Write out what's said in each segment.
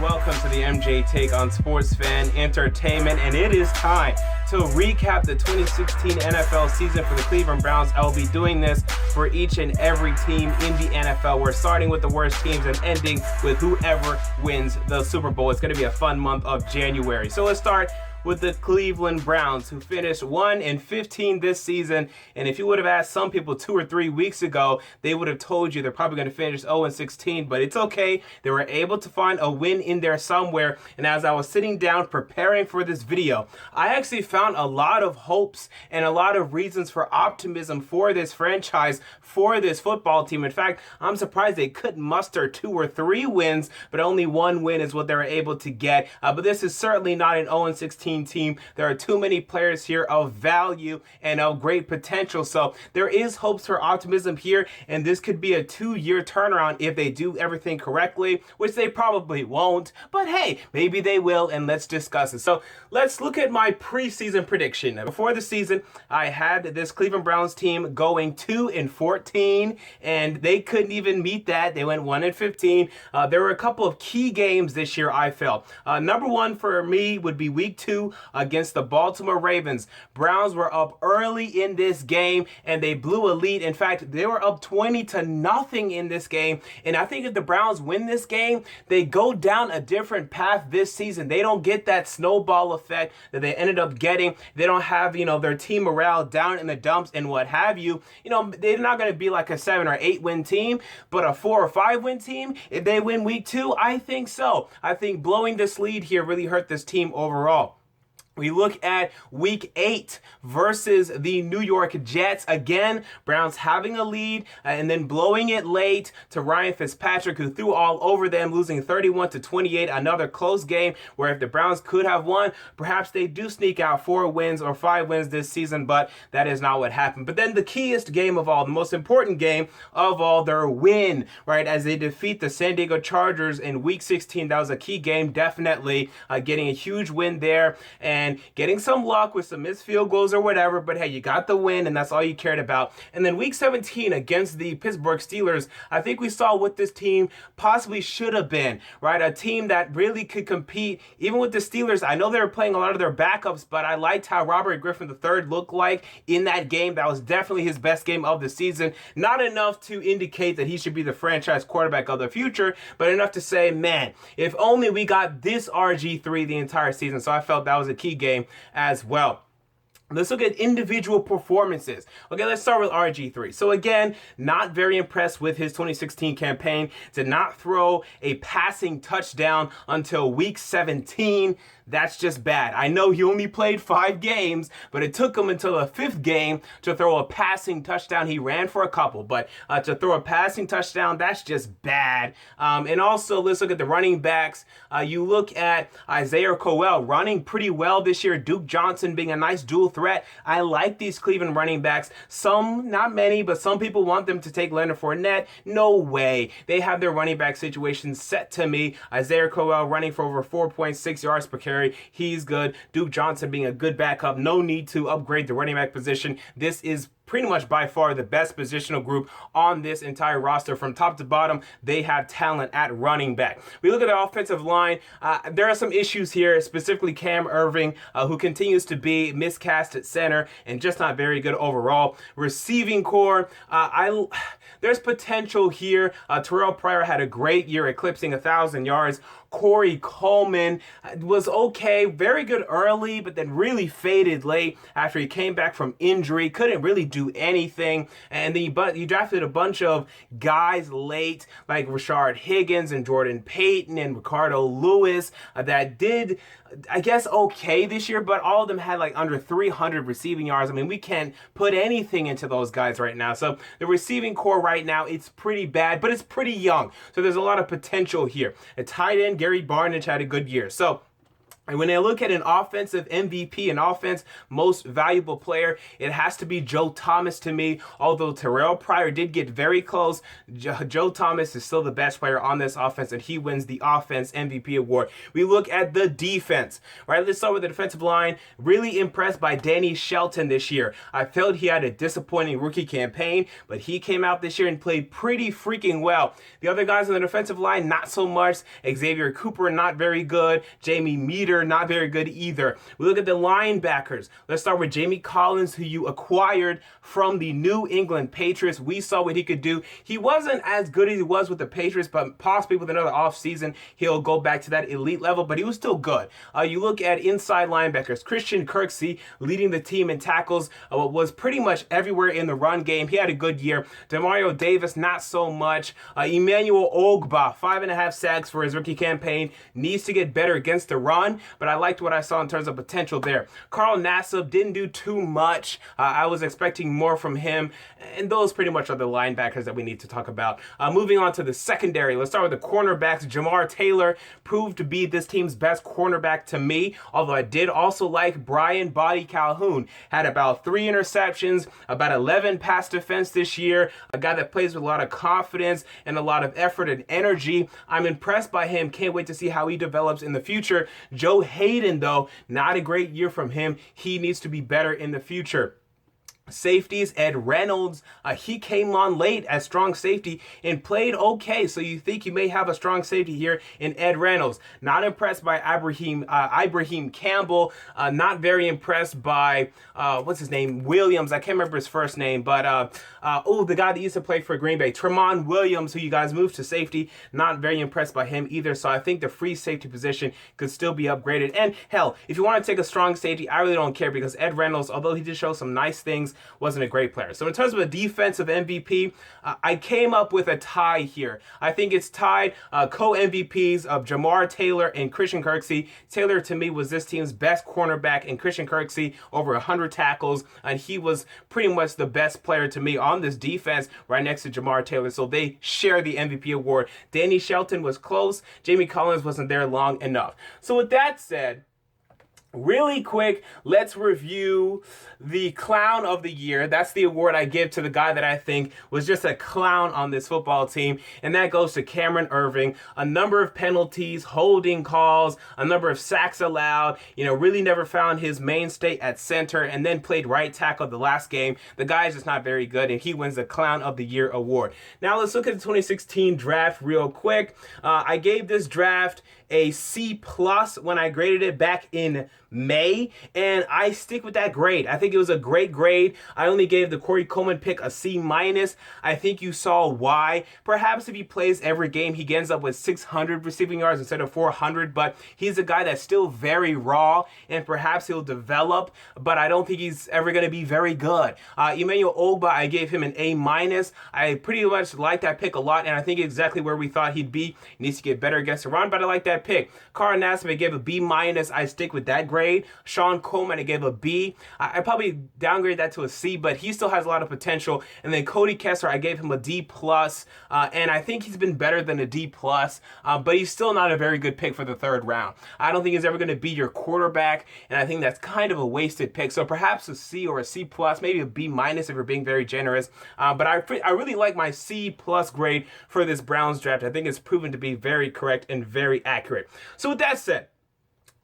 welcome to the MJ Take on Sports Fan Entertainment, and it is time to recap the 2016 NFL season for the Cleveland Browns. I will be doing this for each and every team in the NFL. We're starting with the worst teams and ending with whoever wins the Super Bowl. It's going to be a fun month of January. So let's start with the Cleveland Browns, who finished 1-15 this season. And if you would have asked some people 2 or 3 weeks ago, they would have told you they're probably going to finish 0-16, but it's okay. They were able to find a win in there somewhere. And as I was sitting down preparing for this video, I actually found a lot of hopes and a lot of reasons for optimism for this franchise, for this football team. In fact, I'm surprised they couldn't muster 2 or 3 wins, but only 1 win is what they were able to get. But this is certainly not an 0-16 team. There are too many players here of value and of great potential. So there is hopes for optimism here, and this could be a 2-year turnaround if they do everything correctly, which they probably won't. But hey, maybe they will, and let's discuss it. So let's look at my preseason prediction. Before the season, I had this Cleveland Browns team going 2-14, and they couldn't even meet that. They went 1-15. There were a couple of key games this year, I felt. Number one for me would be week 2 against the Baltimore Ravens. Browns were up early in this game and they blew a lead. In fact, they were up 20-0 in this game. And I think if the Browns win this game, they go down a different path this season. They don't get that snowball effect that they ended up getting. They don't have, their team morale down in the dumps and what have you. They're not going to be like a 7 or 8 win team, but a 4 or 5 win team, if they win week 2, I think so. I think blowing this lead here really hurt this team overall. We look at week 8 versus the New York Jets. Again, Browns having a lead and then blowing it late to Ryan Fitzpatrick, who threw all over them, losing 31-28. Another close game where if the Browns could have won, perhaps they do sneak out 4 wins or 5 wins this season, but that is not what happened. But then the keyest game of all, the most important game of all, their win, right, as they defeat the San Diego Chargers in week 16. That was a key game, definitely getting a huge win there. And getting some luck with some missed field goals or whatever, but hey, you got the win, and that's all you cared about. And then week 17 against the Pittsburgh Steelers, I think we saw what this team possibly should have been, right? A team that really could compete, even with the Steelers. I know they were playing a lot of their backups, but I liked how Robert Griffin III looked like in that game. That was definitely his best game of the season. Not enough to indicate that he should be the franchise quarterback of the future, but enough to say, man, if only we got this RG3 the entire season. So I felt that was a key game as well. Let's look at individual performances. Okay, let's start with RG3. So again, not very impressed with his 2016 campaign. Did not throw a passing touchdown until week 17. That's just bad. I know he only played 5 games, but it took him until the 5th game to throw a passing touchdown. He ran for a couple, but to throw a passing touchdown, that's just bad. And also, let's look at the running backs. You look at Isaiah Crowell running pretty well this year. Duke Johnson being a nice dual threat. I like these Cleveland running backs. Some, not many, but some people want them to take Leonard Fournette. No way. They have their running back situation set to me. Isaiah Crowell running for over 4.6 yards per carry. He's good. Duke Johnson being a good backup. No need to upgrade the running back position. This is pretty much by far the best positional group on this entire roster. From top to bottom, they have talent at running back. We look at the offensive line. There are some issues here, specifically Cam Erving, who continues to be miscast at center and just not very good overall. Receiving core, there's potential here. Terrelle Pryor had a great year, eclipsing 1,000 yards. Corey Coleman was okay, very good early, but then really faded late after he came back from injury. Couldn't really do anything. And then you drafted a bunch of guys late, like Rashard Higgins and Jordan Payton and Ricardo Lewis, that did, I guess, okay this year, but all of them had like under 300 receiving yards. I mean, we can't put anything into those guys right now. So the receiving core right now, it's pretty bad, but it's pretty young. So there's a lot of potential here. A tight end, Gary Barnidge, had a good year. So And when I look at an offensive MVP, an offense most valuable player, it has to be Joe Thomas to me. Although Terrelle Pryor did get very close, Joe Thomas is still the best player on this offense, and he wins the offense MVP award. We look at the defense, right? Let's start with the defensive line. Really impressed by Danny Shelton this year. I felt he had a disappointing rookie campaign, but he came out this year and played pretty freaking well. The other guys on the defensive line, not so much. Xavier Cooper, not very good. Jamie Meter, not very good either. We look at the linebackers. Let's start with Jamie Collins, who you acquired from the New England Patriots. We saw what he could do. He wasn't as good as he was with the Patriots, but possibly with another offseason, he'll go back to that elite level, but he was still good. You look at inside linebackers. Christian Kirksey leading the team in tackles, was pretty much everywhere in the run game. He had a good year. Demario Davis, not so much. Emmanuel Ogbah, 5.5 sacks for his rookie campaign. Needs to get better against the run, but I liked what I saw in terms of potential there. Carl Nassib didn't do too much. I was expecting more from him, and those pretty much are the linebackers that we need to talk about. Moving on to the secondary, let's start with the cornerbacks. Jamar Taylor proved to be this team's best cornerback to me, although I did also like Brian Body Calhoun. Had about 3 interceptions, about 11 pass defense this year, a guy that plays with a lot of confidence and a lot of effort and energy. I'm impressed by him. Can't wait to see how he develops in the future. Joe Hayden, though, not a great year from him. He needs to be better in the future. Safeties, Ed Reynolds, he came on late as strong safety and played okay, so you think you may have a strong safety here in Ed Reynolds. Not impressed by Ibrahim Campbell, not very impressed by, what's his name, Williams, I can't remember his first name, but, the guy that used to play for Green Bay, Tramon Williams, who you guys moved to safety, not very impressed by him either, so I think the free safety position could still be upgraded. And hell, if you want to take a strong safety, I really don't care, because Ed Reynolds, although he did show some nice things, wasn't a great player. So in terms of a defensive MVP, I came up with a tie here. I think it's tied co-MVPs of Jamar Taylor and Christian Kirksey. Taylor, to me, was this team's best cornerback, and Christian Kirksey over 100 tackles, and he was pretty much the best player to me on this defense right next to Jamar Taylor. So they share the MVP award. Danny Shelton was close. Jamie Collins wasn't there long enough. So with that said, really quick, let's review the Clown of the Year. That's the award I give to the guy that I think was just a clown on this football team, and that goes to Cameron Erving. A number of penalties, holding calls, a number of sacks allowed, really never found his mainstay at center, and then played right tackle the last game. The guy is just not very good, and he wins the Clown of the Year award. Now let's look at the 2016 draft real quick. I gave this draft a C+ when I graded it back in May, and I stick with that grade. I think it was a great grade. I only gave the Corey Coleman pick a C-. I think you saw why. Perhaps if he plays every game, he ends up with 600 receiving yards instead of 400, but he's a guy that's still very raw, and perhaps he'll develop, but I don't think he's ever going to be very good. Emmanuel Ogbah, I gave him an A-. I pretty much like that pick a lot, and I think exactly where we thought he'd be. He needs to get better against the run, but I like that pick. Carl Nassib, I gave a B-. I stick with that grade. Sean Coleman, I gave a B. I probably downgrade that to a C, but he still has a lot of potential. And then Cody Kessler, I gave him a D+, and I think he's been better than a D+, but he's still not a very good pick for the 3rd round. I don't think he's ever going to be your quarterback, and I think that's kind of a wasted pick. So perhaps a C or a C+, maybe a B- if you're being very generous. But I really like my C+ grade for this Browns draft. I think it's proven to be very correct and very accurate. So with that said,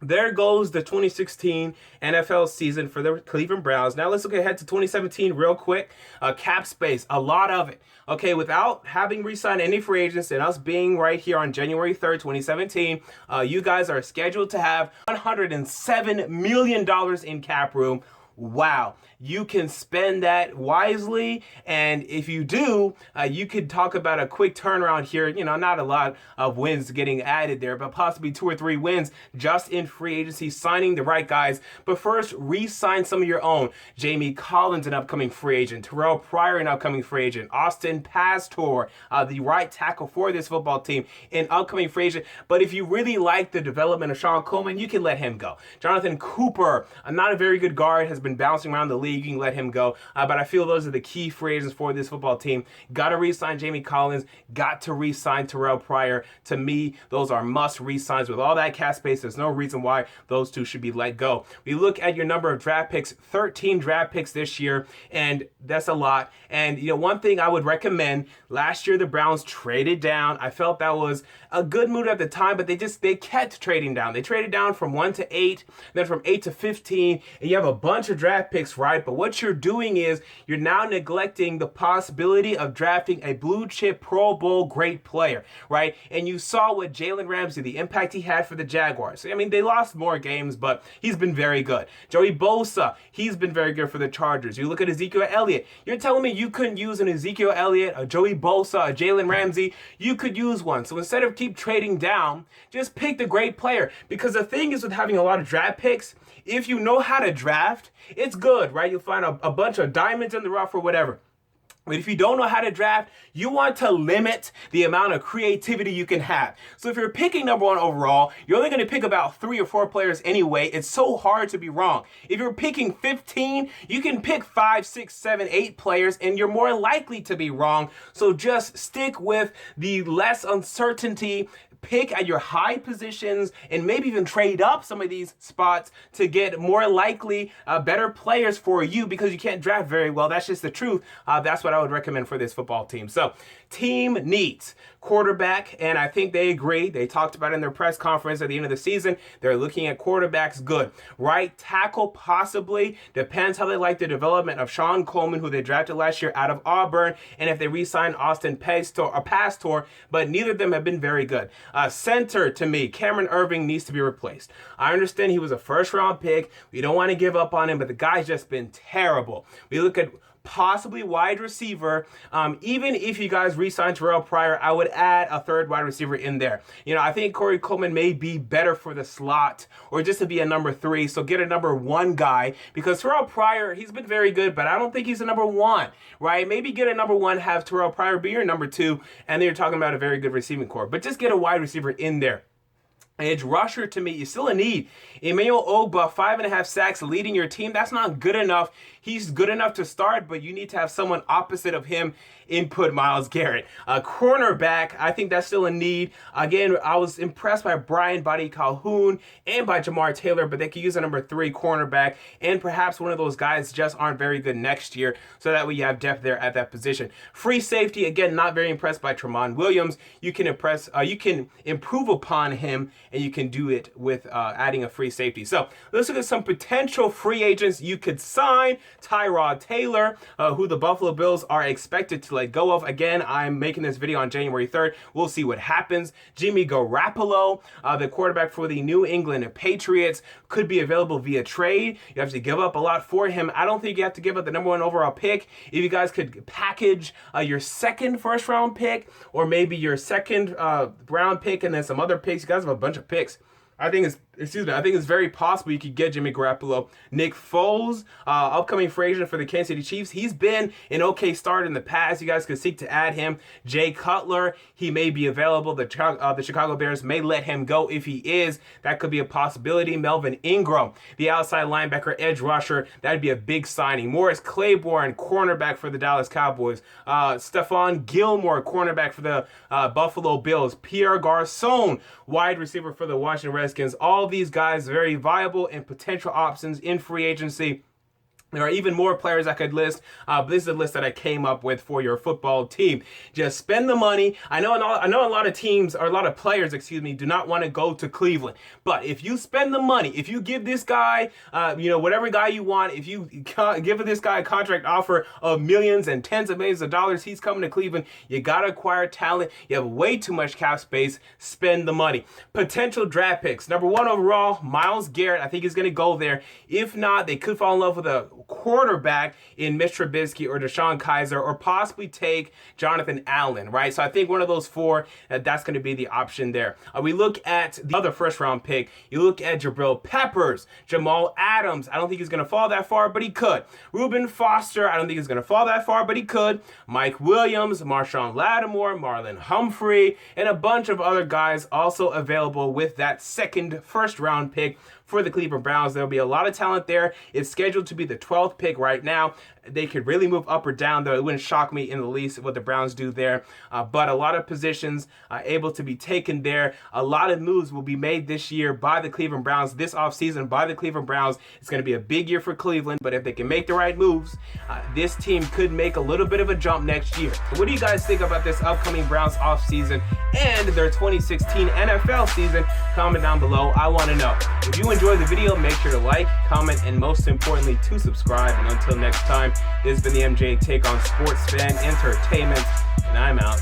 there goes the 2016 NFL season for the Cleveland Browns. Now let's look ahead to 2017 real quick. Cap space, a lot of it. Okay, without having re-signed any free agents and us being right here on January 3rd, 2017, you guys are scheduled to have $107 million in cap room. Wow, you can spend that wisely, and if you do, you could talk about a quick turnaround here. Not a lot of wins getting added there, but possibly 2 or 3 wins just in free agency, signing the right guys. But first, re-sign some of your own. Jamie Collins, an upcoming free agent. Terrelle Pryor, an upcoming free agent. Austin Pasztor, the right tackle for this football team, an upcoming free agent. But if you really like the development of Sean Coleman, you can let him go. Jonathan Cooper, not a very good guard, has been been bouncing around the league, you can let him go. But I feel those are the key free agents for this football team. Got to re-sign Jamie Collins. Got to re-sign Terrelle Pryor. To me, those are must re-signs. With all that cap space, there's no reason why those two should be let go. We look at your number of draft picks, 13 draft picks this year, and that's a lot. And, you know, one thing I would recommend, last year the Browns traded down. I felt that was a good move at the time, but they kept trading down. They traded down from 1 to 8, then from 8 to 15, and you have a bunch of draft picks, right? But what you're doing is you're now neglecting the possibility of drafting a blue chip Pro Bowl great player, right? And you saw what Jalen Ramsey, the impact he had for the Jaguars. I mean, they lost more games, but he's been very good. Joey Bosa, he's been very good for the Chargers. You look at Ezekiel Elliott. You're telling me you couldn't use an Ezekiel Elliott, a Joey Bosa, a Jalen Ramsey? You could use one. So instead of keep trading down, just pick the great player. Because the thing is with having a lot of draft picks, if you know how to draft, it's good, right? You'll find a bunch of diamonds in the rough or whatever. But if you don't know how to draft, you want to limit the amount of creativity you can have. So if you're picking number 1 overall, you're only going to pick about 3 or 4 players anyway. It's so hard to be wrong. If you're picking 15, you can pick 5, 6, 7, 8 players, and you're more likely to be wrong. So just stick with the less uncertainty. Pick at your high positions and maybe even trade up some of these spots to get more likely better players for you, because you can't draft very well. That's just the truth. That's what I would recommend for this football team. So team needs quarterback, and I think they agree. They talked about it in their press conference at the end of the season. They're looking at quarterbacks good. Right tackle possibly. Depends how they like the development of Sean Coleman, who they drafted last year out of Auburn, and if they re-sign Austin Pasztor, but neither of them have been very good. Center, to me, Cameron Erving needs to be replaced. I understand he was a first-round pick. We don't want to give up on him, but the guy's just been terrible. We look at possibly wide receiver. Even if you guys re-sign Terrelle Pryor, I would add a third wide receiver in there. You know, I think Corey Coleman may be better for the slot or just to be a number 3. So get a number 1 guy, because Terrelle Pryor, he's been very good, but I don't think he's a number 1, right? Maybe get a number 1, have Terrelle Pryor be your number 2, and then you're talking about a very good receiving core. But just get a wide receiver in there. Edge rusher, to me, is still a need. Emmanuel Ogba, 5.5 sacks, leading your team. That's not good enough. He's good enough to start, but you need to have someone opposite of him input Myles Garrett. Cornerback, I think that's still a need. Again, I was impressed by Brian Buddy Calhoun and by Jamar Taylor, but they could use a number 3 cornerback, and perhaps one of those guys just aren't very good next year, so that way you have depth there at that position. Free safety, again, not very impressed by Tramon Williams. You can improve upon him, and you can do it with adding a free safety. So let's look at some potential free agents you could sign. Tyrod Taylor, who the Buffalo Bills are expected to let go of. Again, I'm making this video on January 3rd. We'll see what happens. Jimmy Garoppolo, the quarterback for the New England Patriots, could be available via trade. You have to give up a lot for him. I don't think you have to give up the number 1 overall pick. If you guys could package your second first-round pick, or maybe your second round pick and then some other picks. You guys have a bunch of picks. I think it's very possible you could get Jimmy Garoppolo. Nick Foles, upcoming free agent for the Kansas City Chiefs. He's been an okay start in the past. You guys could seek to add him. Jay Cutler, he may be available. The Chicago Bears may let him go. If he is, that could be a possibility. Melvin Ingram, the outside linebacker, edge rusher, that'd be a big signing. Morris Claiborne, cornerback for the Dallas Cowboys. Stephon Gilmore, cornerback for the Buffalo Bills. Pierre Garcon, wide receiver for the Washington Redskins. All these guys very viable and potential options in free agency. There are even more players I could list, but this is a list that I came up with for your football team. Just spend the money. I know a lot of teams, or a lot of players, do not want to go to Cleveland. But if you spend the money, if you give this guy, whatever guy you want, if you give this guy a contract offer of millions and tens of millions of dollars, he's coming to Cleveland. You got to acquire talent. You have way too much cap space. Spend the money. Potential draft picks. Number 1 overall, Myles Garrett. I think he's going to go there. If not, they could fall in love with a quarterback in Mitch Trubisky or Deshaun Kaiser, or possibly take Jonathan Allen, right? So I think one of those 4, that's going to be the option there. We look at the other first-round pick. You look at Jabril Peppers, Jamal Adams. I don't think he's going to fall that far, but he could. Reuben Foster, I don't think he's going to fall that far, but he could. Mike Williams, Marshawn Lattimore, Marlon Humphrey, and a bunch of other guys also available with that second first-round pick for the Cleveland Browns. There'll be a lot of talent there. It's scheduled to be the 12th pick right now. They could really move up or down, though. It wouldn't shock me in the least what the Browns do there. But a lot of positions able to be taken there. A lot of moves will be made this year by the Cleveland Browns, this offseason by the Cleveland Browns. It's going to be a big year for Cleveland, but if they can make the right moves, this team could make a little bit of a jump next year. What do you guys think about this upcoming Browns offseason and their 2016 NFL season? Comment down below. I want to know. If you enjoyed the video, make sure to like, comment, and most importantly, to subscribe. And until next time, this has been the MJ Take on Sports Fan Entertainment, and I'm out.